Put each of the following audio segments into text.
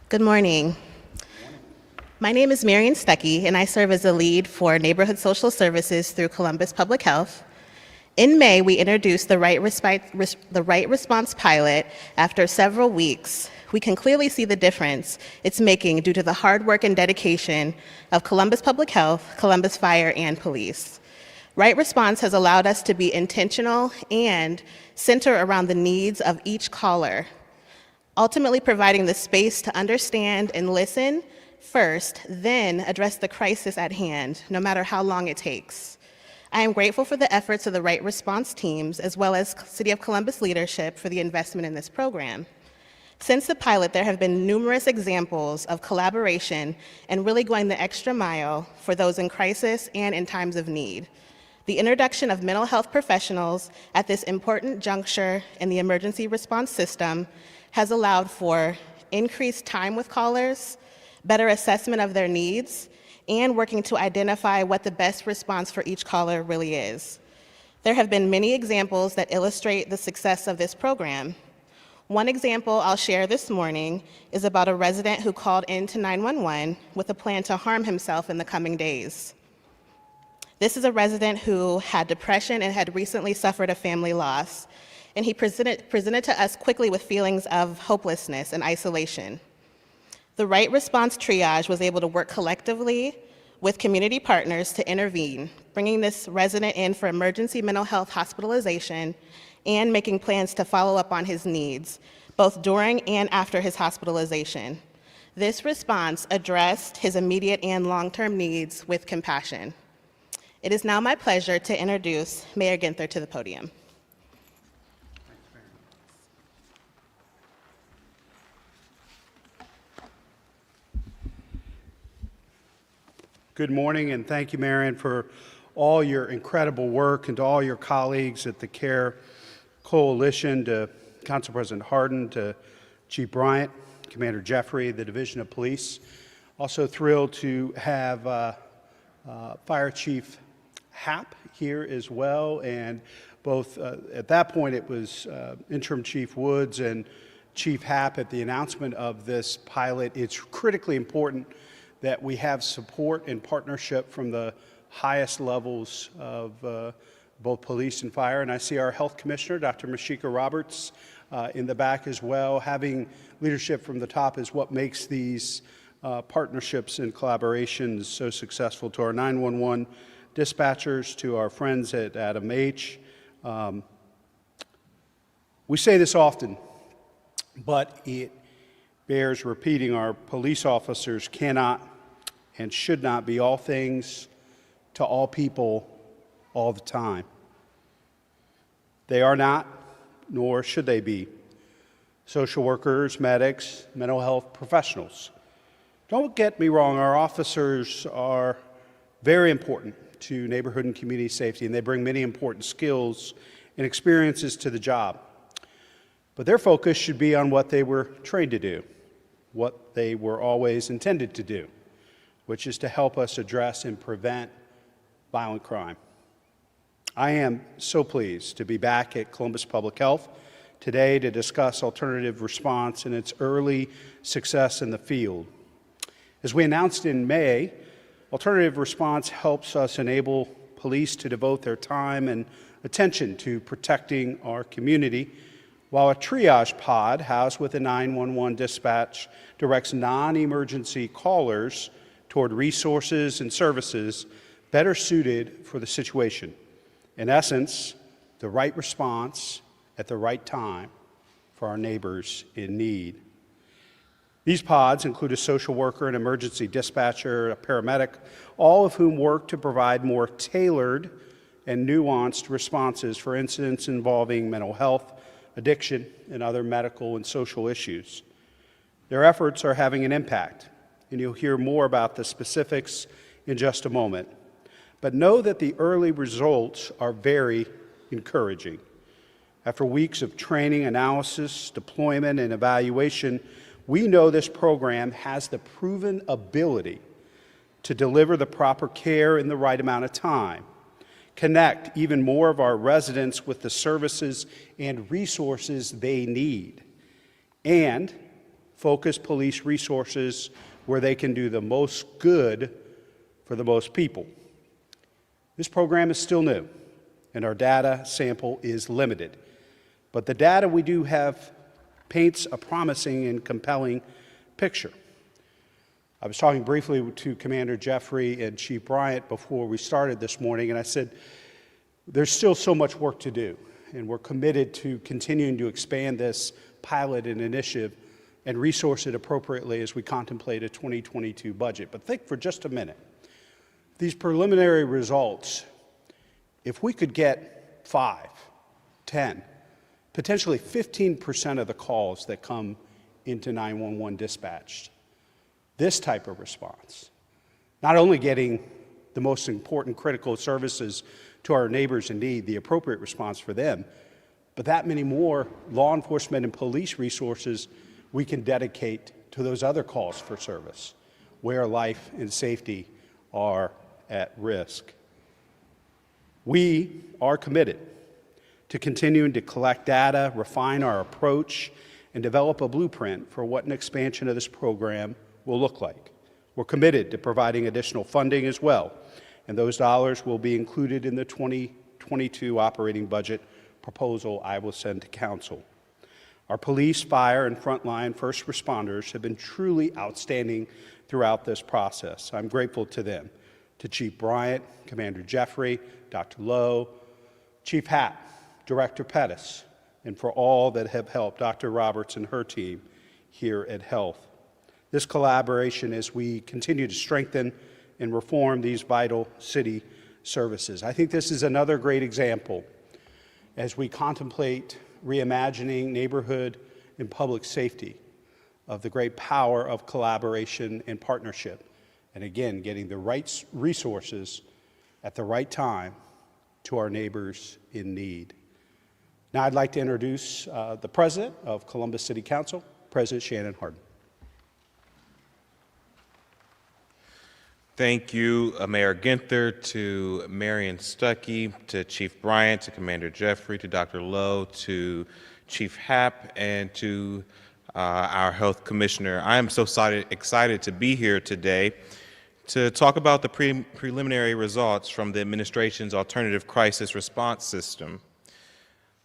Good morning. My name is Marion Stuckey, and I serve as a lead for Neighborhood Social Services through Columbus Public Health. In May, we introduced the Right Response pilot. After several weeks, we can clearly see the difference it's making due to the hard work and dedication of Columbus Public Health, Columbus Fire, and police. Right Response has allowed us to be intentional and center around the needs of each caller, ultimately providing the space to understand and listen first, then address the crisis at hand, no matter how long it takes. I am grateful for the efforts of the Right Response teams, as well as City of Columbus leadership for the investment in this program. Since the pilot, there have been numerous examples of collaboration and really going the extra mile for those in crisis and in times of need. The introduction of mental health professionals at this important juncture in the emergency response system has allowed for increased time with callers, better assessment of their needs, and working to identify what the best response for each caller really is. There have been many examples that illustrate the success of this program. One example I'll share this morning is about a resident who called into 911 with a plan to harm himself in the coming days. This is a resident who had depression and had recently suffered a family loss, and he presented to us quickly with feelings of hopelessness and isolation. The Right Response Triage was able to work collectively with community partners to intervene, bringing this resident in for emergency mental health hospitalization and making plans to follow up on his needs, both during and after his hospitalization. This response addressed his immediate and long-term needs with compassion. It is now my pleasure to introduce Mayor Ginther to the podium. Good morning, and thank you, Marion, for all your incredible work, and to all your colleagues at the CARE Coalition, to Council President Hardin, to Chief Bryant, Commander Jeffrey, the Division of Police. Also thrilled to have Fire Chief Happ here as well, and both at that point it was Interim Chief Woods and Chief Happ at the announcement of this pilot. It's critically important that we have support and partnership from the highest levels of both police and fire. And I see our health commissioner, Dr. Mashika Roberts, in the back as well. Having leadership from the top is what makes these partnerships and collaborations so successful. To our 911 dispatchers, to our friends at Adam H. We say this often, but it bears repeating. Our police officers cannot and should not be all things to all people all the time. They are not, nor should they be, social workers, medics, mental health professionals. Don't get me wrong, our officers are very important to neighborhood and community safety, and they bring many important skills and experiences to the job. But their focus should be on what they were trained to do, what they were always intended to do, which is to help us address and prevent violent crime. I am so pleased to be back at Columbus Public Health today to discuss alternative response and its early success in the field. As we announced in May, alternative response helps us enable police to devote their time and attention to protecting our community, while a triage pod housed within 911 dispatch directs non-emergency callers toward resources and services better suited for the situation. In essence, the right response at the right time for our neighbors in need. These pods include a social worker, an emergency dispatcher, a paramedic, all of whom work to provide more tailored and nuanced responses for incidents involving mental health, addiction, and other medical and social issues. Their efforts are having an impact, and you'll hear more about the specifics in just a moment. But know that the early results are very encouraging. After weeks of training, analysis, deployment, and evaluation, we know this program has the proven ability to deliver the proper care in the right amount of time, connect even more of our residents with the services and resources they need, and focus police resources where they can do the most good for the most people. This program is still new, and our data sample is limited. But the data we do have paints a promising and compelling picture. I was talking briefly to Commander Jeffrey and Chief Bryant before we started this morning, and I said, there's still so much work to do, and we're committed to continuing to expand this pilot and initiative and resource it appropriately as we contemplate a 2022 budget. But think for just a minute. These preliminary results, if we could get 5, 10, potentially 15% of the calls that come into 911 dispatched, this type of response, not only getting the most important critical services to our neighbors in need, the appropriate response for them, but that many more law enforcement and police resources we can dedicate to those other calls for service where life and safety are at risk. We are committed to continuing to collect data, refine our approach, and develop a blueprint for what an expansion of this program will look like. We're committed to providing additional funding as well, and those dollars will be included in the 2022 operating budget proposal I will send to Council. Our police, fire, and frontline first responders have been truly outstanding throughout this process. I'm grateful to them, to Chief Bryant, Commander Jeffrey, Dr. Lowe, Chief Happ, Director Pettis, and for all that have helped Dr. Roberts and her team here at Health. This collaboration as we continue to strengthen and reform these vital city services. I think this is another great example as we contemplate reimagining neighborhood and public safety of the great power of collaboration and partnership. And again, getting the right resources at the right time to our neighbors in need. Now I'd like to introduce the President of Columbus City Council, President Shannon Hardin. Thank you, Mayor Ginther, to Marion Stuckey, to Chief Bryant, to Commander Jeffrey, to Dr. Lowe, to Chief Happ, and to our Health Commissioner. I am so excited to be here today to talk about the preliminary results from the administration's alternative crisis response system.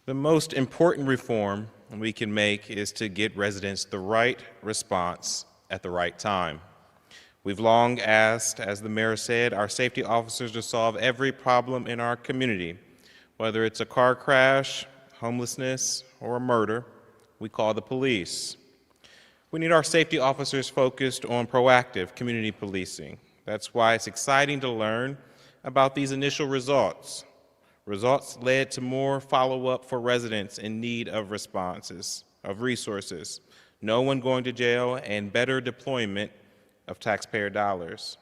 The most important reform we can make is to get residents the right response at the right time. We've long asked, as the mayor said, our safety officers to solve every problem in our community. Whether it's a car crash, homelessness, or a murder, we call the police. We need our safety officers focused on proactive community policing. That's why it's exciting to learn about these initial results. Results led to more follow-up for residents in need of responses, of resources, no one going to jail, and better deployment of taxpayer dollars.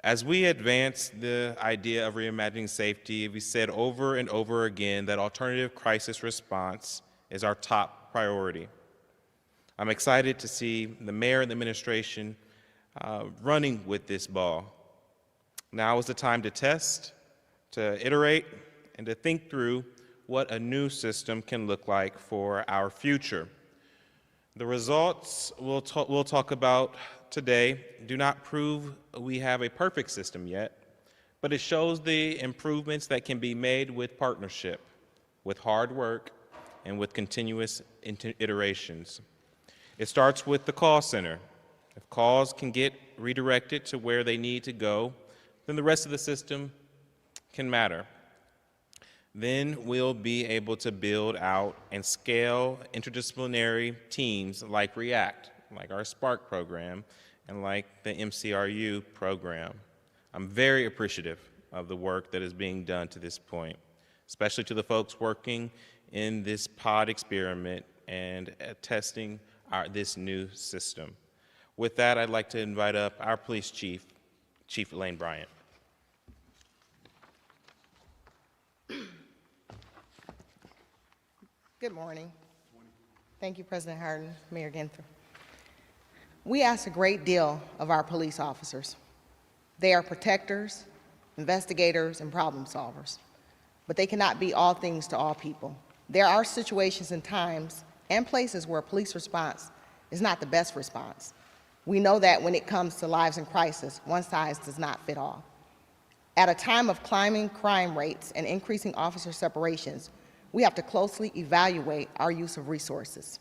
As we advance the idea of reimagining safety, we said over and over again that alternative crisis response is our top priority. I'm excited to see the mayor and the administration running with this ball. Now is the time to test, to iterate, and to think through what a new system can look like for our future. The results we'll talk about today do not prove we have a perfect system yet, but it shows the improvements that can be made with partnership, with hard work, and with continuous iterations. It starts with the call center. If calls can get redirected to where they need to go, then the rest of the system can matter. Then we'll be able to build out and scale interdisciplinary teams like REACT, like our SPARK program, and like the MCRU program. I'm very appreciative of the work that is being done to this point, especially to the folks working in this pod experiment and testing this new system. With that, I'd like to invite up our police chief, Chief Elaine Bryant. Good morning. Thank you, President Hardin, Mayor Ginther. We ask a great deal of our police officers. They are protectors, investigators, and problem solvers, but they cannot be all things to all people. There are situations and times and places where police response is not the best response. We know that when it comes to lives in crisis, one size does not fit all. At a time of climbing crime rates and increasing officer separations, we have to closely evaluate our use of resources.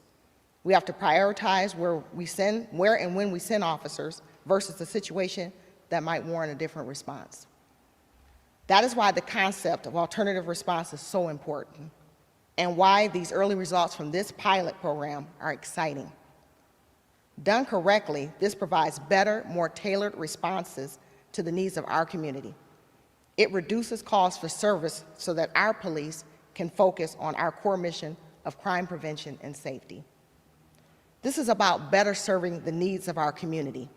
We have to prioritize where and when we send officers versus a situation that might warrant a different response. That is why the concept of alternative response is so important, and why these early results from this pilot program are exciting. Done correctly, this provides better, more tailored responses to the needs of our community. It reduces calls for service so that our police can focus on our core mission of crime prevention and safety. This is about better serving the needs of our community.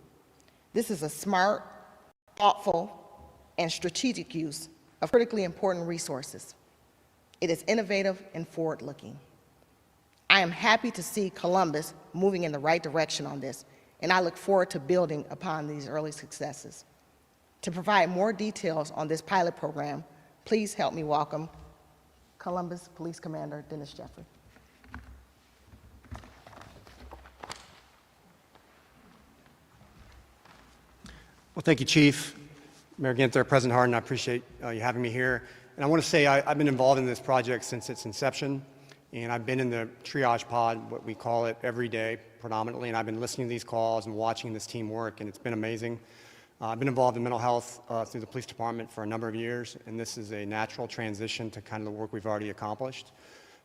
This is a smart, thoughtful, and strategic use of critically important resources. It is innovative and forward-looking. I am happy to see Columbus moving in the right direction on this, and I look forward to building upon these early successes. To provide more details on this pilot program, please help me welcome Columbus Police Commander Dennis Jeffrey. Well, thank you, Chief. Mayor Ginther, President Hardin, I appreciate you having me here. And I want to say I've been involved in this project since its inception, and I've been in the Triage Pod, what we call it, every day predominantly, and I've been listening to these calls and watching this team work, and it's been amazing. I've been involved in mental health through the police department for a number of years, and this is a natural transition to kind of the work we've already accomplished.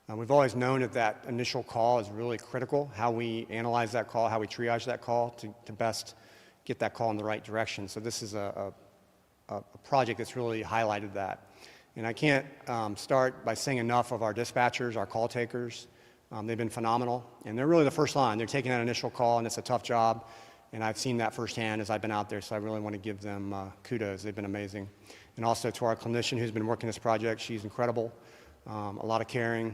We've always known that initial call is really critical, how we analyze that call, how we triage that call to best get that call in the right direction. So this is a project that's really highlighted that. And I can't start by saying enough of our dispatchers, our call takers. They've been phenomenal, and they're really the first line. They're taking that initial call, and it's a tough job, and I've seen that firsthand as I've been out there, so I really want to give them kudos. They've been amazing. And also to our clinician who's been working this project, she's incredible. A lot of caring,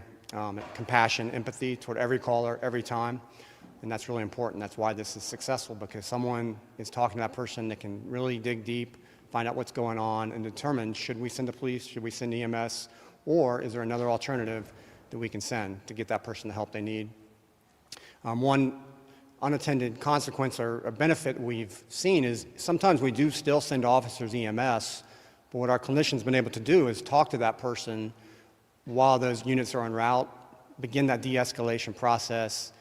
compassion, empathy toward every caller, every time. And that's really important. That's why this is successful, because someone is talking to that person that can really dig deep, find out what's going on, and determine, should we send the police, should we send EMS, or is there another alternative that we can send to get that person the help they need. One unintended consequence or a benefit we've seen is sometimes we do still send officers EMS, but what our clinician's been able to do is talk to that person while those units are en route, begin that de-escalation process,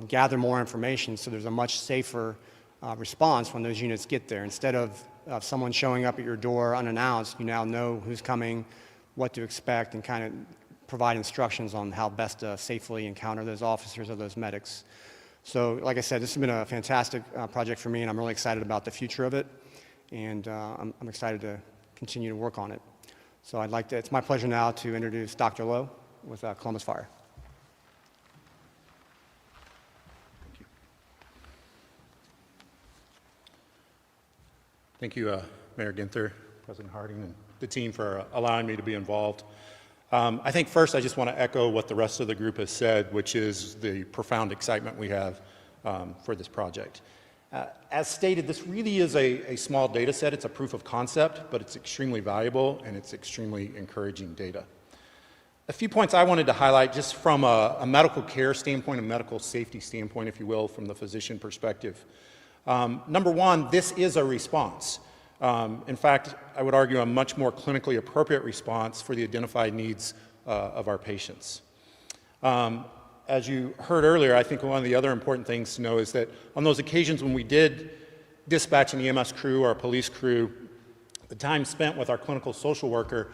gather more information so there's a much safer response when those units get there. Instead of someone showing up at your door unannounced, you now know who's coming, what to expect, and kind of provide instructions on how best to safely encounter those officers or those medics. So like I said, this has been a fantastic project for me, and I'm really excited about the future of it, and I'm excited to continue to work on it. So it's my pleasure now to introduce Dr. Lowe with Columbus Fire. Thank you, Mayor Ginther, President Hardin, and the team for allowing me to be involved. I think first I just want to echo what the rest of the group has said, which is the profound excitement we have for this project. As stated, this really is a small data set. It's a proof of concept, but it's extremely valuable and it's extremely encouraging data. A few points I wanted to highlight just from a medical care standpoint, a medical safety standpoint, if you will, from the physician perspective. Number one, this is a response. In fact, I would argue a much more clinically appropriate response for the identified needs of our patients. As you heard earlier, I think one of the other important things to know is that on those occasions when we did dispatch an EMS crew or a police crew, the time spent with our clinical social worker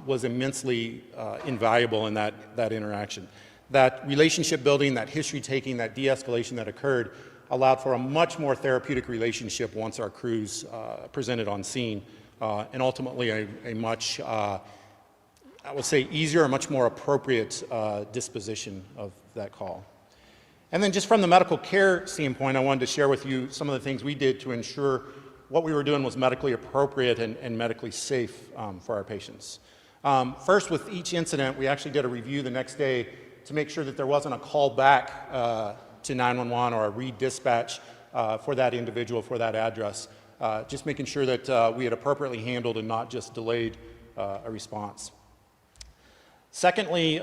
was immensely invaluable in that interaction. That relationship building, that history taking, that de-escalation that occurred allowed for a much more therapeutic relationship once our crews presented on scene, and ultimately a much, I would say, easier, a much more appropriate disposition of that call. And then just from the medical care standpoint, I wanted to share with you some of the things we did to ensure what we were doing was medically appropriate and medically safe for our patients. First, with each incident, we actually did a review the next day to make sure that there wasn't a call back to 911 or a redispatch for that individual, for that address, just making sure that we had appropriately handled and not just delayed a response. Secondly,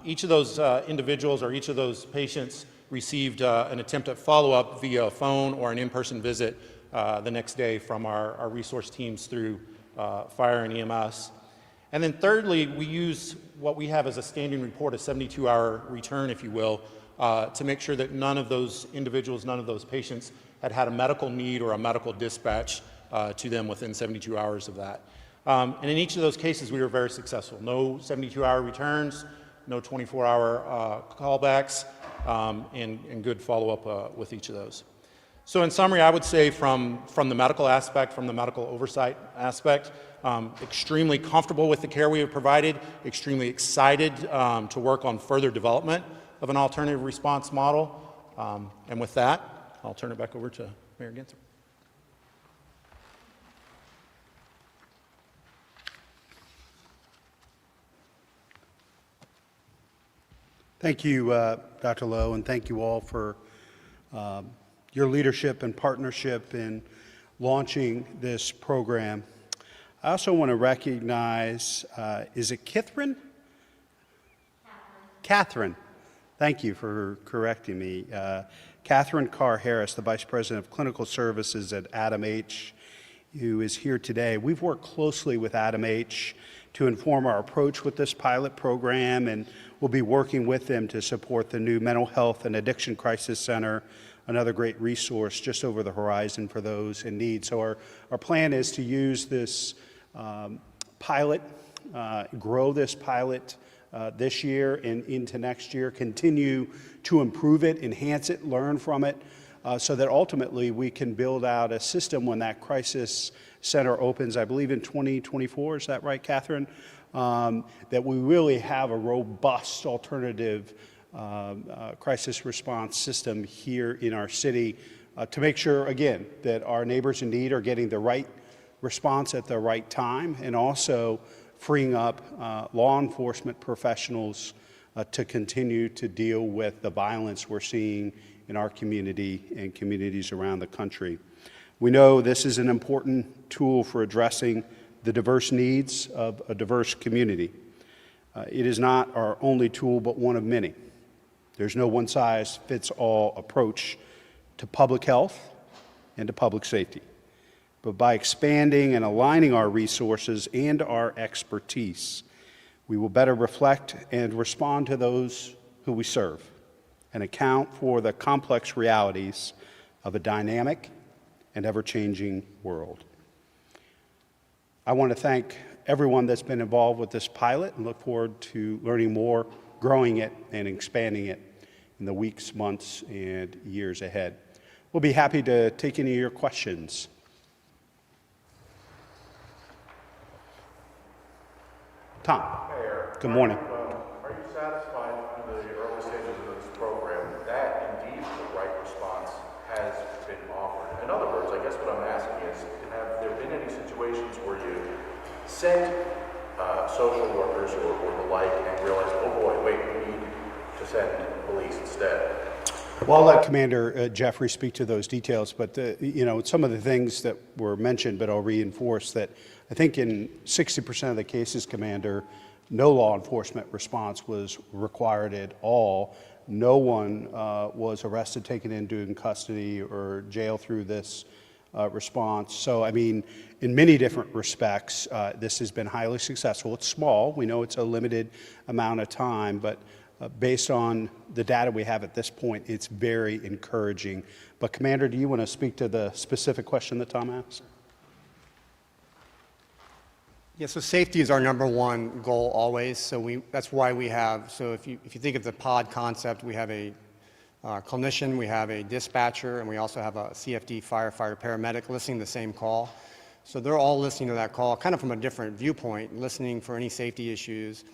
each of those individuals or each of those patients received an attempt at follow-up via phone or an in-person visit the next day from our resource teams through fire and EMS. And then thirdly, we use what we have as a standing report, a 72-hour return, if you will, to make sure that none of those individuals, none of those patients had a medical need or a medical dispatch to them within 72 hours of that. And in each of those cases, we were very successful. No 72-hour returns, no 24-hour callbacks, and good follow-up with each of those. So in summary, I would say from the medical aspect, from the medical oversight aspect, extremely comfortable with the care we have provided, extremely excited to work on further development of an alternative response model. And with that, I'll turn it back over to Mayor Ginther. Thank you, Dr. Lowe, and thank you all for your leadership and partnership in launching this program. I also want to recognize, is it Catherine? Catherine. Thank you for correcting me. Catherine Carr-Harris, the Vice President of Clinical Services at Adam H., who is here today. We've worked closely with Adam H. to inform our approach with this pilot program, and we'll be working with them to support the new Mental Health and Addiction Crisis Center, another great resource just over the horizon for those in need. So our plan is to use this pilot, grow this pilot this year and into next year, continue to improve it, enhance it, learn from it, so that ultimately we can build out a system when that crisis center opens, I believe in 2024, is that right, Catherine? That we really have a robust alternative crisis response system here in our city to make sure, again, that our neighbors in need are getting the right response at the right time, and also freeing up law enforcement professionals to continue to deal with the violence we're seeing in our community and communities around the country. We know this is an important tool for addressing the diverse needs of a diverse community. It is not our only tool, but one of many. There's no one-size-fits-all approach to public health and to public safety. But by expanding and aligning our resources and our expertise, we will better reflect and respond to those who we serve and account for the complex realities of a dynamic and ever-changing world. I want to thank everyone that's been involved with this pilot and look forward to learning more, growing it, and expanding it in the weeks, months, and years ahead. We'll be happy to take any of your questions. Tom. Mayor, good morning. Are you satisfied through the early stages of this program that indeed the right response has been offered? In other words, I guess what I'm asking is, have there been any situations where you sent social workers or the like and realized, oh boy, wait, we need to send police instead? Well, I'll let Commander Jeffrey speak to those details, but you know, some of the things that were mentioned, but I'll reinforce that I think in 60% of the cases, Commander, no law enforcement response was required at all. No one was arrested, taken into custody, or jail through this response. So, I mean, in many different respects, this has been highly successful. It's small. We know it's a limited amount of time, but based on the data we have at this point, it's very encouraging. But Commander, do you want to speak to the specific question that Tom asked? Yeah, so safety is our number one goal always. So that's why we have, so if you think of the pod concept, we have a clinician, we have a dispatcher, and we also have a CFD firefighter paramedic listening to the same call. So they're all listening to that call, kind of from a different viewpoint, listening for any safety issues.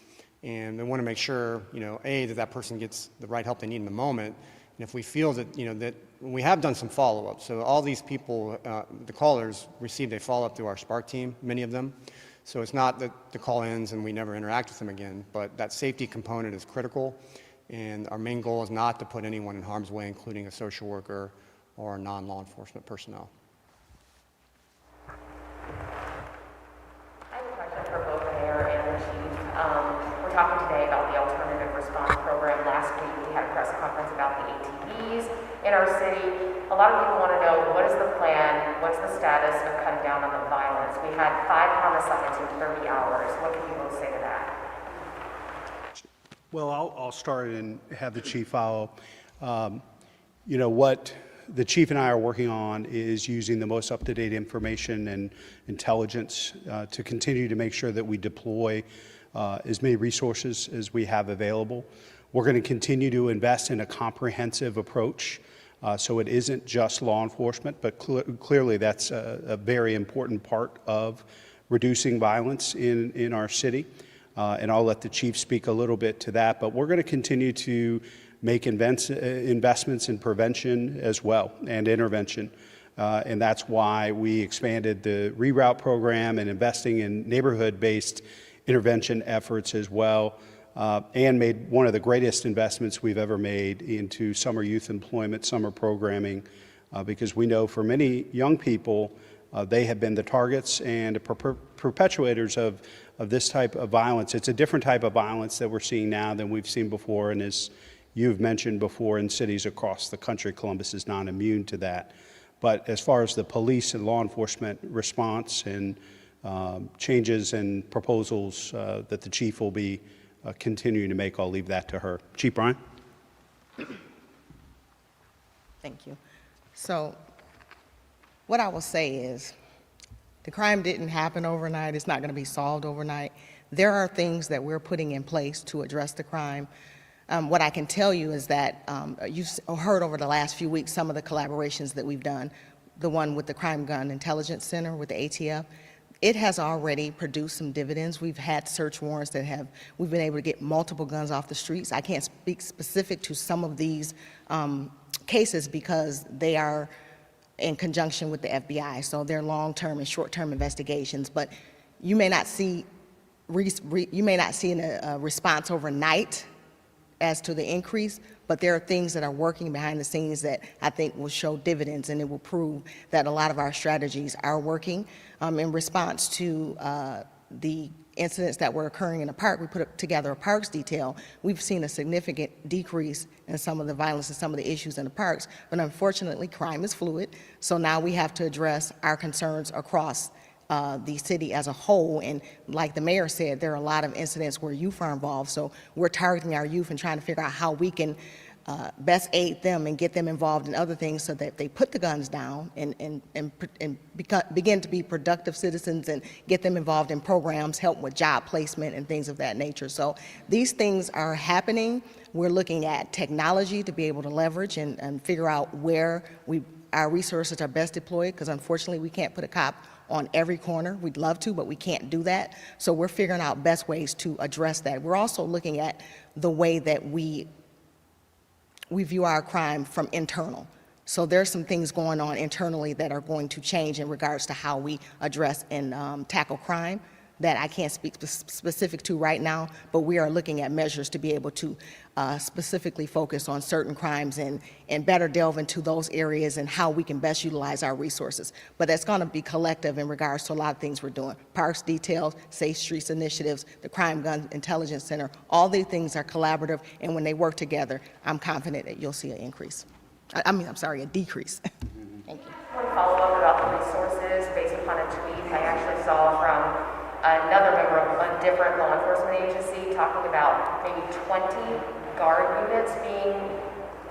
And they want to make sure, you know, A, that person gets the right help they need in the moment. And if we feel that, you know, that we have done some follow-up. So all these people, the callers received a follow-up through our Spark team, many of them. So it's not that the call ends and we never interact with them again, but that safety component is critical. And our main goal is not to put anyone in harm's way, including a social worker or non-law enforcement personnel. I have a question for both the mayor and the chief. We're talking today about the alternative response program. Last week we had a press conference about the ATP in our city, a lot of people want to know what is the plan, what's the status of cutting down on the violence. We had 5 homicides in 30 hours. What can you both say to that? Well, I'll start and have the chief follow. You know, what the chief and I are working on is using the most up-to-date information and intelligence to continue to make sure that we deploy as many resources as we have available. We're going to continue to invest in a comprehensive approach, so it isn't just law enforcement, but clearly that's a very important part of reducing violence in our city. And I'll let the chief speak a little bit to that, but we're going to continue to make investments in prevention as well and intervention. And that's why we expanded the reroute program and investing in neighborhood-based intervention efforts as well, and made one of the greatest investments we've ever made into summer youth employment, summer programming, because we know for many young people, they have been the targets and perpetuators of this type of violence. It's a different type of violence that we're seeing now than we've seen before, and as you've mentioned before, in cities across the country, Columbus is not immune to that. But as far as the police and law enforcement response and changes and proposals that the chief will be continuing to make, I'll leave that to her. Chief Bryan? Thank you. So what I will say is the crime didn't happen overnight. It's not going to be solved overnight. There are things that we're putting in place to address the crime. What I can tell you is that you've heard over the last few weeks some of the collaborations that we've done, the one with the Crime Gun Intelligence Center with the ATF. It has already produced some dividends. We've had search warrants that we've been able to get multiple guns off the streets. I can't speak specific to some of these cases because they are in conjunction with the FBI, so they're long-term and short-term investigations. But you may not see a response overnight as to the increase, but there are things that are working behind the scenes that I think will show dividends, and it will prove that a lot of our strategies are working. In response to the incidents that were occurring in the park, we put together a parks detail. We've seen a significant decrease in some of the violence and some of the issues in the parks, but unfortunately, crime is fluid, so now we have to address our concerns across the city as a whole. And like the mayor said, there are a lot of incidents where youth are involved, so we're targeting our youth and trying to figure out how we can best aid them and get them involved in other things so that they put the guns down and begin to be productive citizens and get them involved in programs, help with job placement and things of that nature. So these things are happening. We're looking at technology to be able to leverage and figure out where our resources are best deployed, because unfortunately we can't put a cop on every corner. We'd love to, but we can't do that. So we're figuring out best ways to address that. We're also looking at the way that we view our crime from internal. So there's some things going on internally that are going to change in regards to how we address and tackle crime that I can't speak specific to right now, but we are looking at measures to be able to specifically focus on certain crimes and better delve into those areas and how we can best utilize our resources. But that's going to be collective in regards to a lot of things we're doing. Parks details, Safe Streets initiatives, the Crime Gun Intelligence Center, all these things are collaborative, and when they work together, I'm confident that you'll see an increase. a decrease. Thank you. One follow-up about the resources based upon a tweet I actually saw from another member of a different law enforcement agency talking about maybe 20 guard units being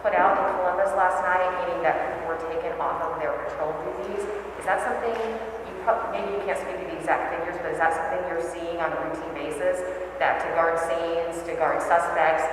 put out in Columbus last night, meaning that people were taken off of their patrol duties. Is that something, maybe you can't speak to the exact figures, but is that something you're seeing on a routine basis, that to guard scenes, to guard suspects,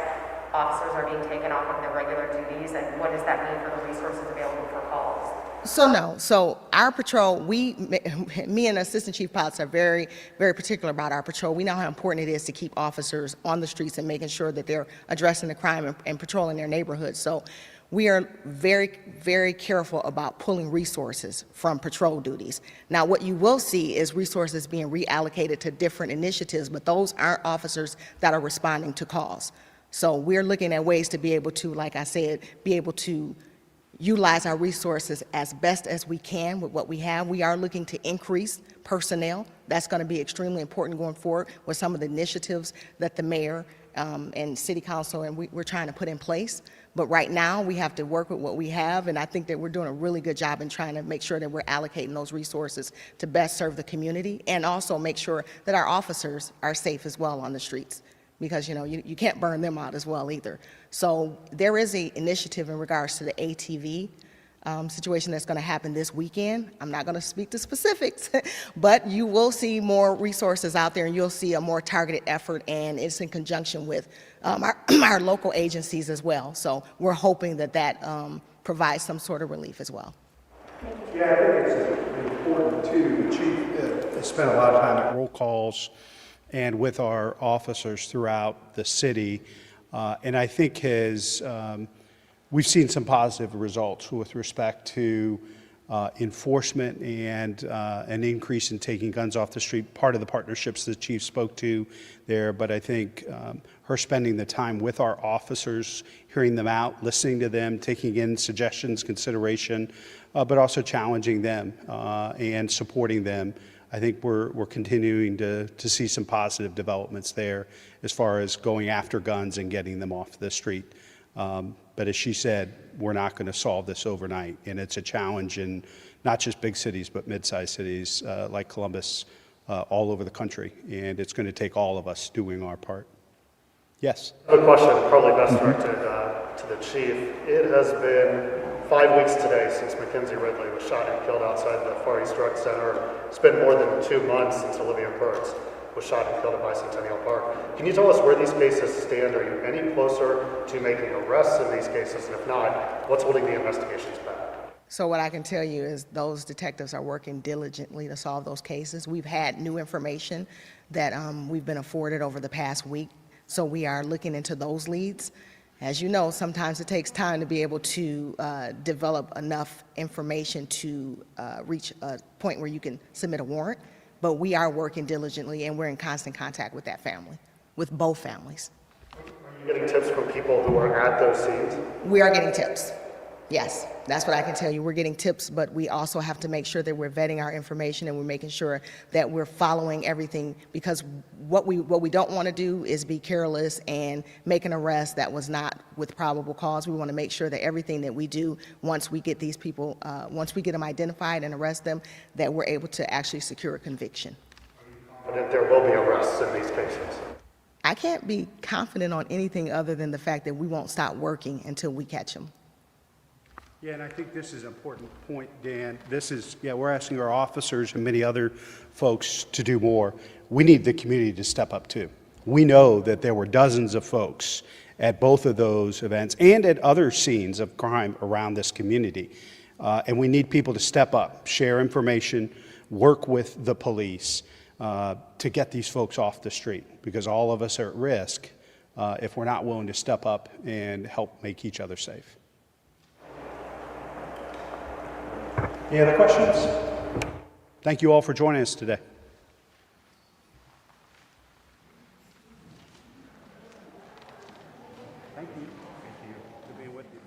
officers are being taken off of their regular duties, and what does that mean for the resources available for calls? So no. So our patrol, me and Assistant Chief Potts are very, very particular about our patrol. We know how important it is to keep officers on the streets and making sure that they're addressing the crime and patrolling their neighborhoods. So we are very, very careful about pulling resources from patrol duties. Now, what you will see is resources being reallocated to different initiatives, but those aren't officers that are responding to calls. So we're looking at ways to be able to, like I said, be able to utilize our resources as best as we can with what we have. We are looking to increase personnel. That's going to be extremely important going forward with some of the initiatives that the mayor and city council, and we're trying to put in place. But right now, we have to work with what we have, and I think that we're doing a really good job in trying to make sure that we're allocating those resources to best serve the community, and also make sure that our officers are safe as well on the streets, because you can't burn them out as well either. So there is an initiative in regards to the ATV situation that's going to happen this weekend. I'm not going to speak to specifics, but you will see more resources out there, and you'll see a more targeted effort, and it's in conjunction with our local agencies as well. So we're hoping that provides some sort of relief as well. Yeah, I think it's important too. The chief has spent a lot of time at roll calls and with our officers throughout the city, and I think we've seen some positive results with respect to enforcement and an increase in taking guns off the street, part of the partnerships the chief spoke to there. But I think her spending the time with our officers, hearing them out, listening to them, taking in suggestions, consideration, but also challenging them and supporting them. I think we're continuing to see some positive developments there as far as going after guns and getting them off the street. But as she said, we're not going to solve this overnight, and it's a challenge in not just big cities, but mid-sized cities like Columbus all over the country, and it's going to take all of us doing our part. Yes? I have a question, probably best directed to the chief. It has been 5 weeks today since Mackenzie Ridley was shot and killed outside the Far East Rec Center. It's been more than 2 months since Olivia Burks was shot and killed at Bicentennial Park. Can you tell us where these cases stand? Are you any closer to making arrests in these cases? And if not, what's holding the investigations back? So what I can tell you is those detectives are working diligently to solve those cases. We've had new information that we've been afforded over the past week, so we are looking into those leads. As you know, sometimes it takes time to be able to develop enough information to reach a point where you can submit a warrant. But we are working diligently, and we're in constant contact with that family, with both families. Are you getting tips from people who are at those scenes? We are getting tips. Yes, that's what I can tell you. We're getting tips, but we also have to make sure that we're vetting our information, and we're making sure that we're following everything, because what we don't want to do is be careless and make an arrest that was not with probable cause. We want to make sure that everything that we do, once we get these people, once we get them identified and arrest them, that we're able to actually secure a conviction. Are you confident there will be arrests in these cases? I can't be confident on anything other than the fact that we won't stop working until we catch them. Yeah, and I think this is an important point, Dan. We're asking our officers and many other folks to do more. We need the community to step up too. We know that there were dozens of folks at both of those events and at other scenes of crime around this community. And we need people to step up, share information, work with the police to get these folks off the street, because all of us are at risk if we're not willing to step up and help make each other safe. Any other questions? Thank you all for joining us today. Thank you. Thank you for being with you.